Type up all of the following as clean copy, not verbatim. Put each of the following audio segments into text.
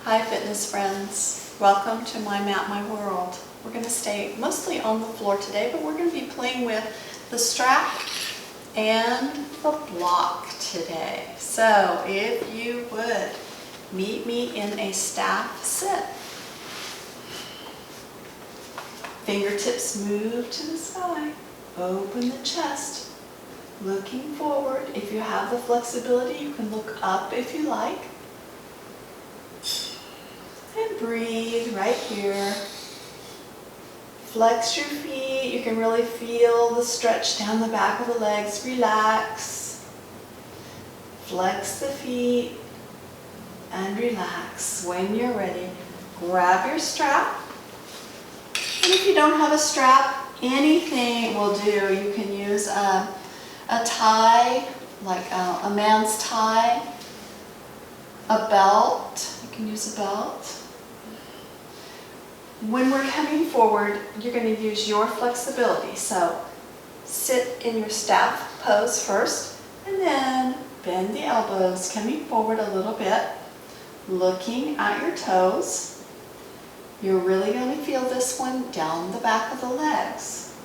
Hi fitness friends, welcome to my mat, my world. We're going to stay mostly on the floor today, but we're going to be playing with the strap and the block today. So if you would, meet me in a staff sit. Fingertips move to the sky, open the chest, looking forward. If you have the flexibility, you can look up if you like. And breathe right here. Flex your feet. You can really feel the stretch down the back of the legs. Relax. Flex the feet and relax. When you're ready, grab your strap. And if you don't have a strap, anything will do. You can use a tie, like a man's tie, a belt. You can use a belt. When we're coming forward, you're going to use your flexibility. So sit in your staff pose first, and then bend the elbows, coming forward a little bit, looking at your toes. You're really going to feel this one down the back of the legs.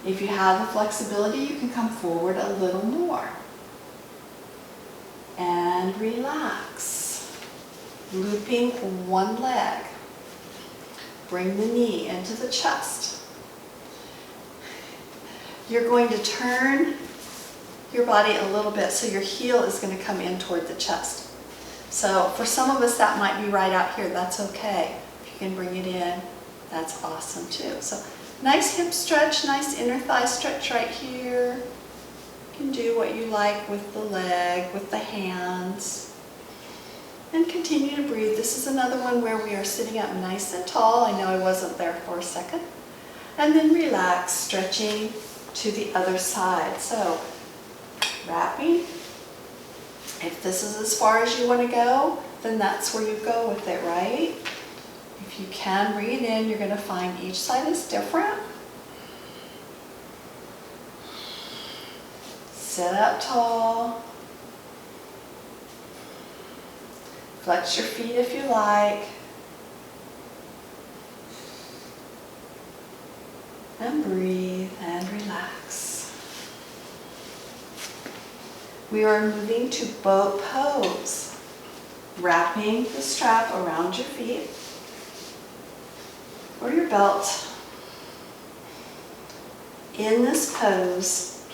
If you have the flexibility, you can come forward a little more. And relax. Looping one leg. Bring the knee into the chest. You're going to turn your body a little bit so your heel is going to come in toward the chest. So for some of us that might be right out here, that's okay. If you can bring it in, that's awesome too. So nice hip stretch, nice inner thigh stretch right here. You can do what you like with the leg, with the hands. And continue to breathe. This is another one where we are sitting up nice and tall. I know I wasn't there for a second. And then relax, stretching to the other side. So wrapping. If this is as far as you want to go, then that's where you go with it, right? If you can bring it in, you're going to find each side is different. Sit up tall. Flex your feet if you like. And breathe and relax. We are moving to boat pose. Wrapping the strap around your feet or your belt. In this pose,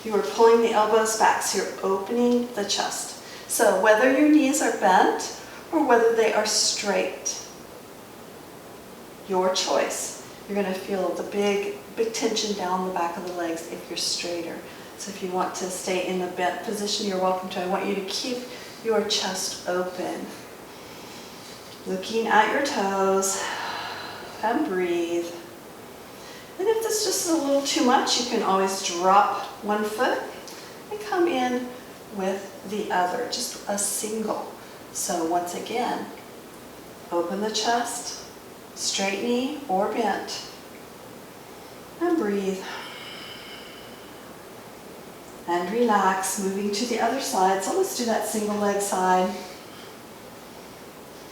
you are pulling the elbows back, so you're opening the chest. So whether your knees are bent or whether they are straight, your choice. You're going to feel the big tension down the back of the legs if you're straighter. So if you want to stay in the bent position, you're welcome to. I want you to keep your chest open. Looking at your toes and breathe. And if this just is a little too much, you can always drop one foot and come in with the other, just a single. So once again, open the chest, straight knee or bent, and breathe. And relax, moving to the other side. So let's do that single leg side.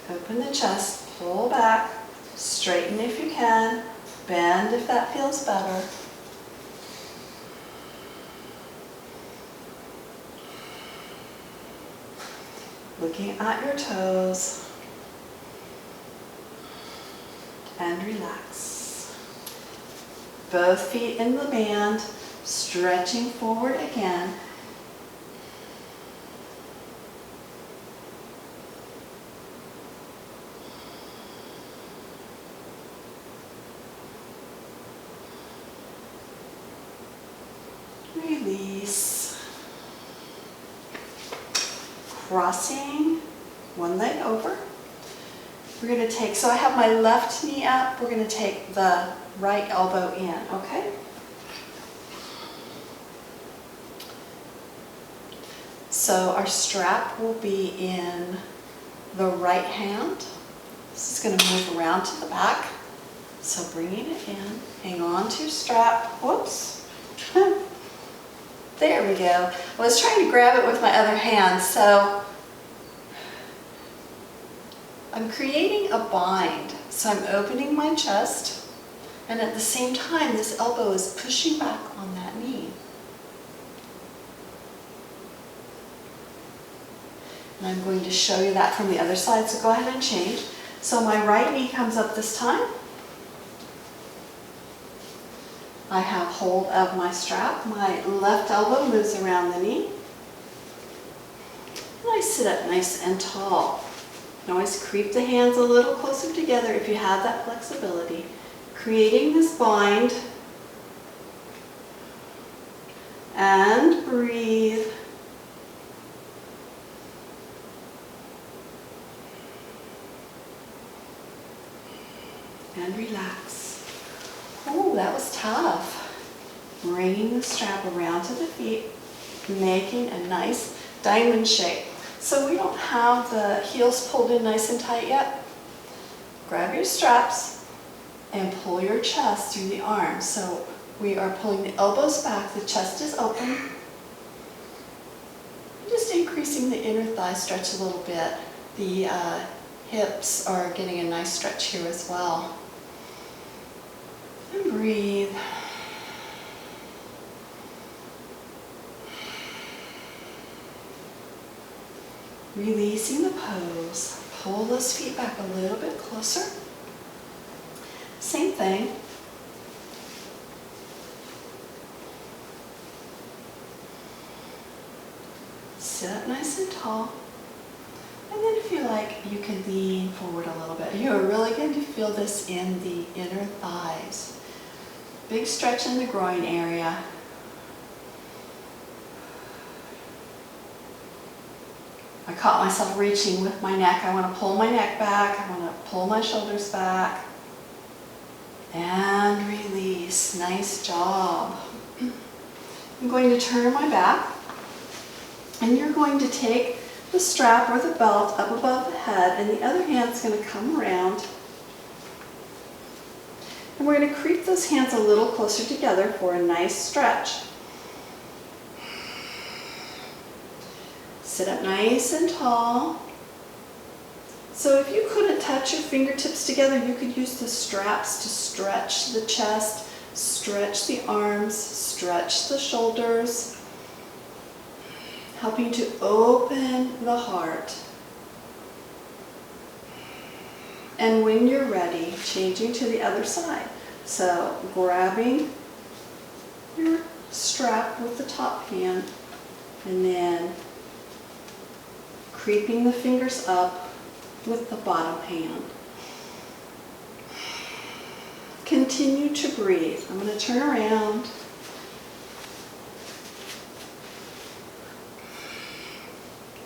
Open the chest, pull back, straighten if you can, bend if that feels better. Looking at your toes and relax. Both feet in the band, stretching forward again. Release. Crossing one leg over. We're going to take, so I have my left knee up, we're going to take the right elbow in, okay? So our strap will be in the right hand. This is going to move around to the back. So bringing it in, hang on to your strap, whoops. There we go. I was trying to grab it with my other hand, so I'm creating a bind. So I'm opening my chest, and at the same time, this elbow is pushing back on that knee. And I'm going to show you that from the other side, so go ahead and change. So my right knee comes up this time. I have hold of my strap. My left elbow moves around the knee. And I sit up nice and tall. You can always creep the hands a little closer together if you have that flexibility. Creating this bind. And breathe. And relax. Oh, that was tough. Bringing the strap around to the feet, making a nice diamond shape. So we don't have the heels pulled in nice and tight yet. Grab your straps and pull your chest through the arms. So we are pulling the elbows back, the chest is open. Just increasing the inner thigh stretch a little bit. The hips are getting a nice stretch here as well. And breathe. Releasing the pose. Pull those feet back a little bit closer. Same thing. Sit up nice and tall. And then if you like, you can lean forward a little bit. You are really going to feel this in the inner thighs. Big stretch in the groin area. I caught myself reaching with my neck. I want to pull my neck back. I want to pull my shoulders back. And release. Nice job. I'm going to turn my back. And you're going to take the strap or the belt up above the head, and the other hand's going to come around. And we're going to creep those hands a little closer together for a nice stretch. Sit up nice and tall. So if you couldn't touch your fingertips together, you could use the straps to stretch the chest, stretch the arms, stretch the shoulders, helping to open the heart. And when you're ready, changing to the other side. So grabbing your strap with the top hand and then creeping the fingers up with the bottom hand. Continue to breathe. I'm going to turn around.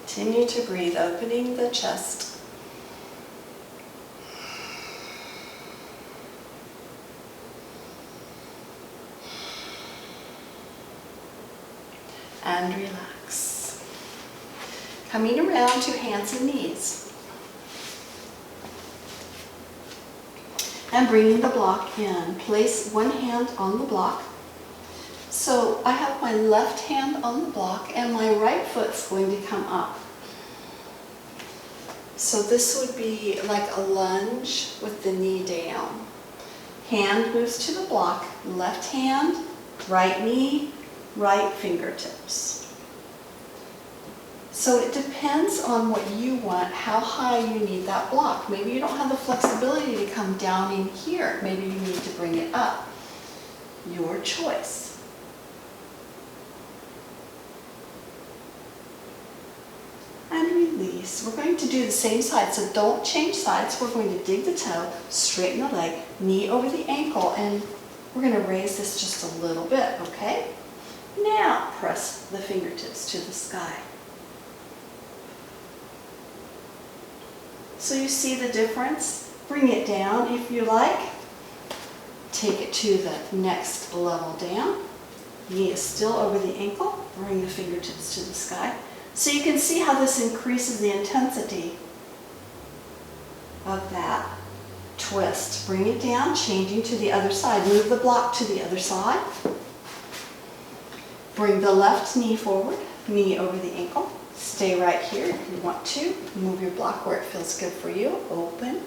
Continue to breathe, opening the chest. And relax. Coming around to hands and knees. And bringing the block in. Place one hand on the block. So I have my left hand on the block and my right foot's going to come up. So this would be like a lunge with the knee down. Hand moves to the block, left hand, right knee, right fingertips. So it depends on what you want, how high you need that block. Maybe you don't have the flexibility to come down in here. Maybe you need to bring it up. Your choice. And release. We're going to do the same side, so don't change sides. We're going to dig the toe, straighten the leg, knee over the ankle, and we're going to raise this just a little bit, okay? Now press the fingertips to the sky. So you see the difference? Bring it down if you like. Take it to the next level down. Knee is still over the ankle. Bring the fingertips to the sky. So you can see how this increases the intensity of that twist. Bring it down, changing to the other side. Move the block to the other side. Bring the left knee forward, knee over the ankle. Stay right here if you want to. Move your block where it feels good for you. Open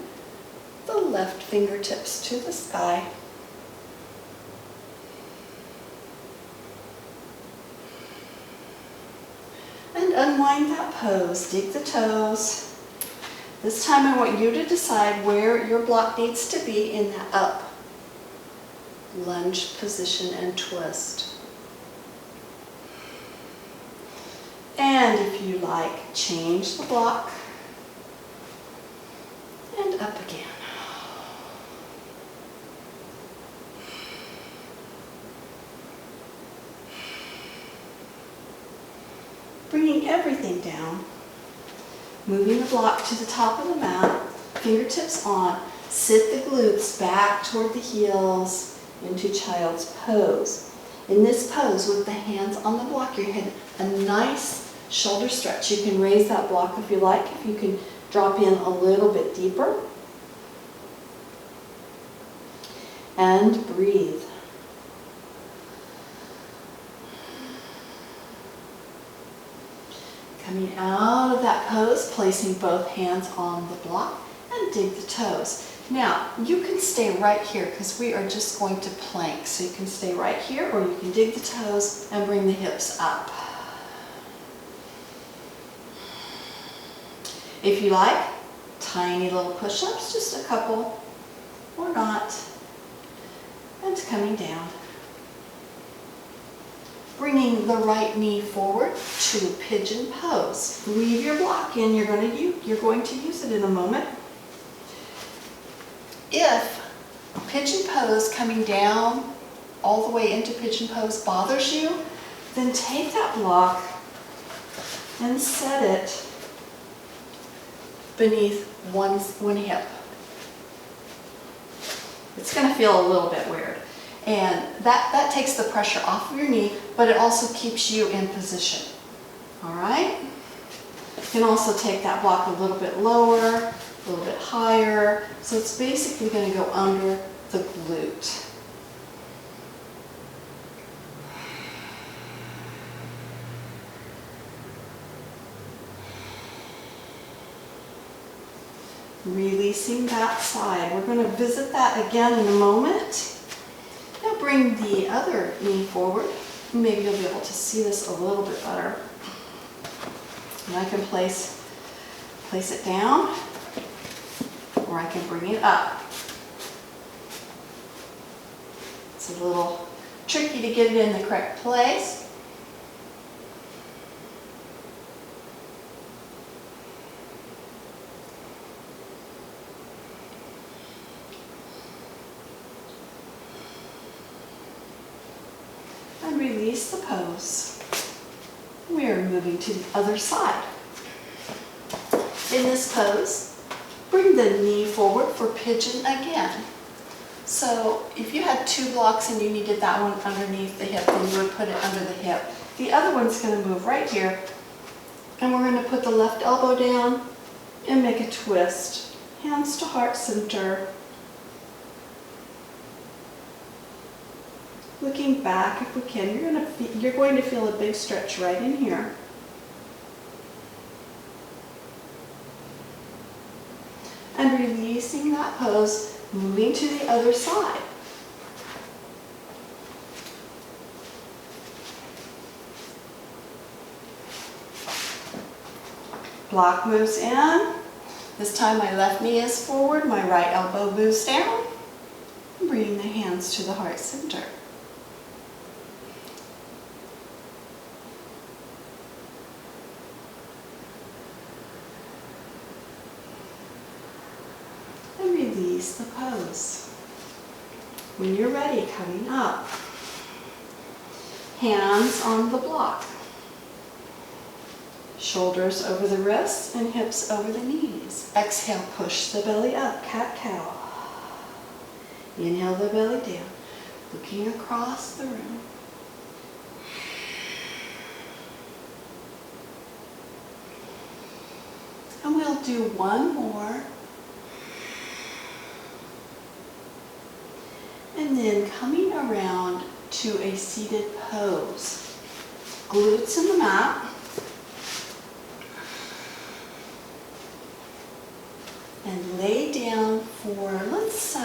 the left fingertips to the sky. And unwind that pose. Dig the toes. This time I want you to decide where your block needs to be in that up lunge position and twist. And if you like, change the block and up again. Bringing everything down, moving the block to the top of the mat, fingertips on, sit the glutes back toward the heels into child's pose. In this pose with the hands on the block, you're getting a nice shoulder stretch. You can raise that block if you like, if you can drop in a little bit deeper. And breathe. Coming out of that pose, placing both hands on the block and dig the toes. Now, you can stay right here because we are just going to plank. So you can stay right here or you can dig the toes and bring the hips up. If you like, tiny little push-ups, just a couple or not, and coming down. Bringing the right knee forward to pigeon pose. Leave your block in, you're going to use it in a moment. If pigeon pose coming down all the way into pigeon pose bothers you, then take that block and set it beneath one hip. It's going to feel a little bit weird. And that takes the pressure off of your knee, but it also keeps you in position. All right? You can also take that block a little bit lower, a little bit higher. So it's basically going to go under the glute. Releasing that side. We're going to visit that again in a moment. Now bring the other knee forward. Maybe you'll be able to see this a little bit better. And I can place it down, or I can bring it up. It's a little tricky to get it in the correct place. Release the pose. We are moving to the other side. In this pose, bring the knee forward for pigeon again. So if you had two blocks and you needed that one underneath the hip, then you would put it under the hip. The other one's going to move right here, and we're going to put the left elbow down and make a twist. Hands to heart center. Looking back, if we can, you're going to feel a big stretch right in here. And releasing that pose, moving to the other side. Block moves in. This time my left knee is forward, my right elbow moves down. Bring the hands to the heart center. Release the pose. When you're ready, coming up. Hands on the block. Shoulders over the wrists and hips over the knees. Exhale, push the belly up, cat-cow. Inhale the belly down, looking across the room. And we'll do one more. And then coming around to a seated pose. Glutes in the mat. And lay down for, let's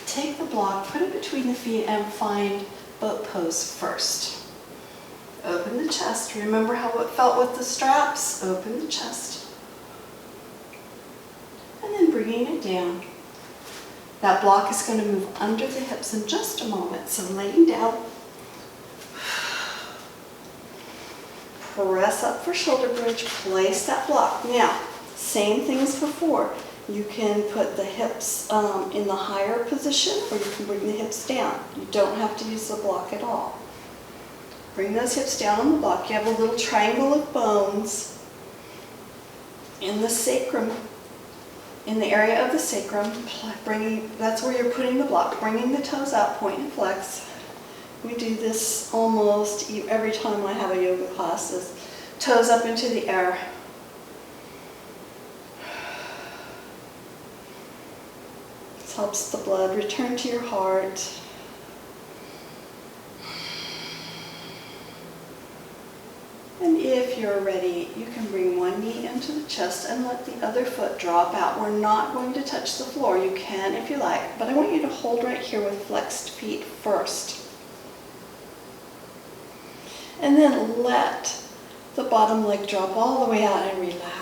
take the block, put it between the feet and find boat pose first. Open the chest. Remember how it felt with the straps? Open the chest. And then bringing it down. That block is going to move under the hips in just a moment. So laying down. Press up for shoulder bridge. Place that block. Now, same thing as before. You can put the hips in the higher position, or you can bring the hips down. You don't have to use the block at all. Bring those hips down on the block. You have a little triangle of bones in the sacrum, in the area of the sacrum. That's where you're putting the block. Bringing the toes out, point and flex. We do this almost every time I have a yoga class. Is toes up into the air. Helps the blood return to your heart. And if you're ready, you can bring one knee into the chest and let the other foot drop out. We're not going to touch the floor. You can if you like, but I want you to hold right here with flexed feet first. And then let the bottom leg drop all the way out and relax.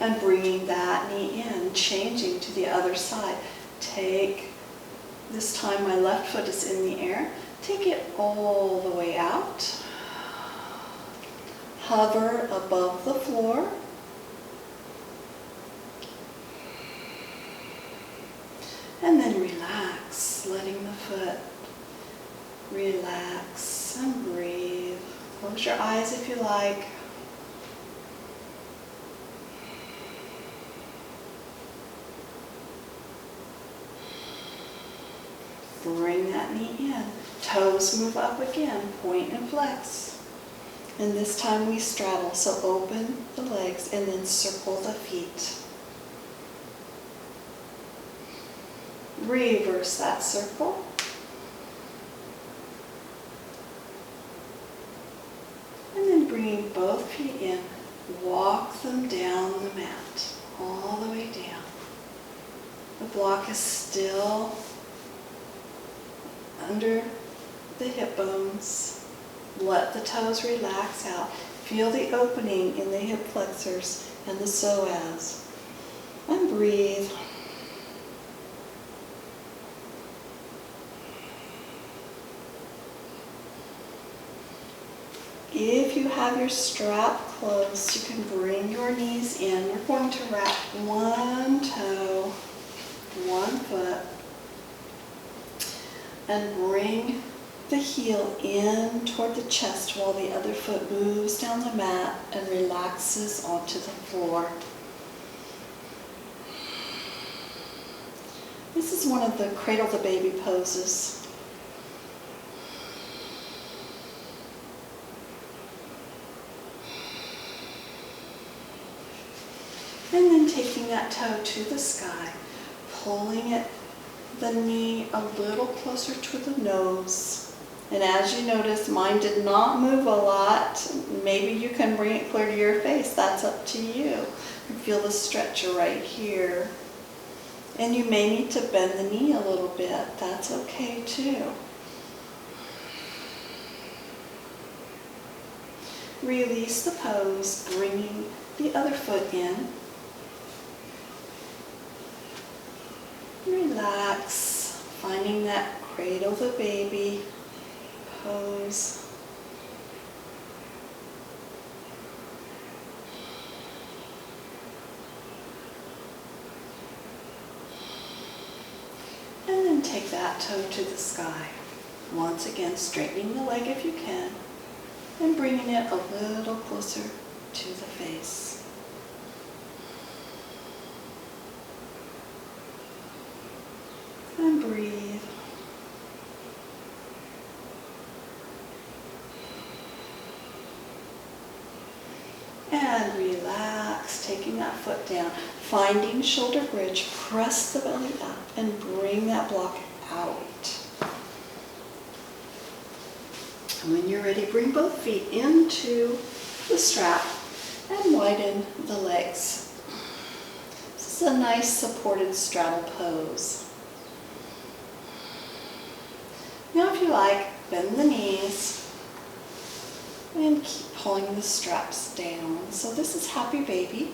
And bringing that knee in, changing to the other side. This time my left foot is in the air. Take it all the way out. Hover above the floor. And then relax, letting the foot relax and breathe. Close your eyes if you like. Bring that knee in. Toes move up again, point and flex. And this time we straddle, so open the legs and then circle the feet. Reverse that circle. And then bringing both feet in, walk them down the mat, all the way down. The block is still under the hip bones. Let the toes relax out. Feel the opening in the hip flexors and the psoas. And breathe. If you have your strap close, you can bring your knees in. We're going to wrap one toe, one foot, and bring the heel in toward the chest while the other foot moves down the mat and relaxes onto the floor. This is one of the cradle the baby poses. And then taking that toe to the sky, pulling the knee a little closer to the nose. And as you notice, mine did not move a lot. Maybe you can bring it clear to your face. That's up to you. And feel the stretch right here. And you may need to bend the knee a little bit. That's okay too. Release the pose, bringing the other foot in. Relax, finding that cradle the baby pose. And then take that toe to the sky. Once again, straightening the leg if you can, and bringing it a little closer to the face. And breathe. And relax, taking that foot down. Finding shoulder bridge, press the belly up and bring that block out. And when you're ready, bring both feet into the strap and widen the legs. This is a nice supported straddle pose. Now if you like, bend the knees and keep pulling the straps down. So this is Happy Baby.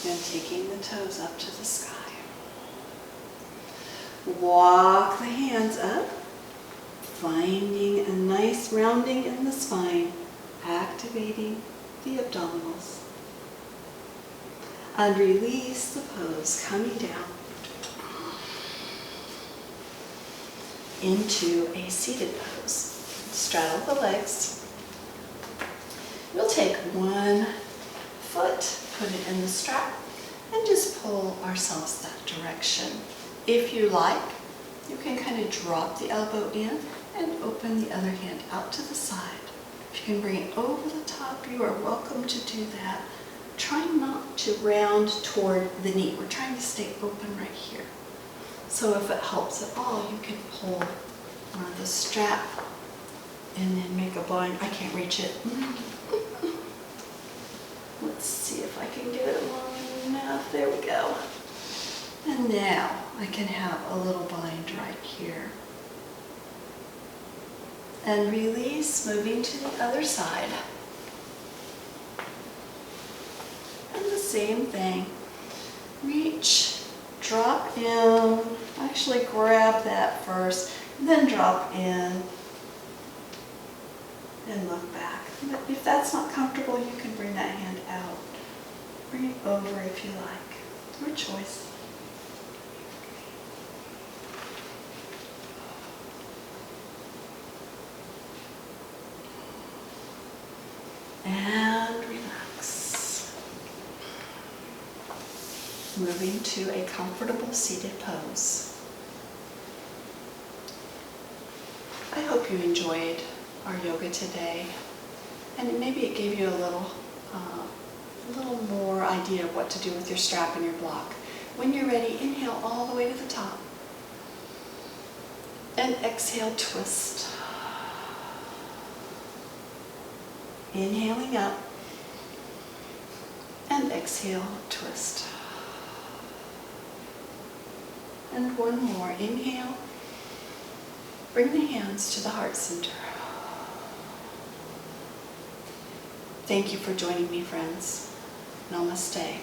And taking the toes up to the sky. Walk the hands up, finding a nice rounding in the spine, activating the abdominals. And release the pose, coming down into a seated pose. Straddle the legs. We'll take one foot, put it in the strap, and just pull ourselves that direction. If you like, you can kind of drop the elbow in and open the other hand out to the side. If you can bring it over the top, you are welcome to do that. Try not to round toward the knee. We're trying to stay open right here. So if it helps at all, you can pull the strap and then make a bind. I can't reach it. Let's see if I can get it long enough. There we go. And now I can have a little bind right here. And release, moving to the other side. And the same thing. Reach, drop in, actually grab that first, then drop in and look back. But if that's not comfortable, you can bring that hand out. Bring it over if you like. Your choice. And relax. Moving to a comfortable seated pose. I hope you enjoyed our yoga today, and maybe it gave you a little more idea of what to do with your strap and your block. When you're ready, inhale all the way to the top, and exhale, twist. Inhaling up, and exhale, twist. And one more. Inhale. Bring the hands to the heart center. Thank you for joining me, friends. Namaste.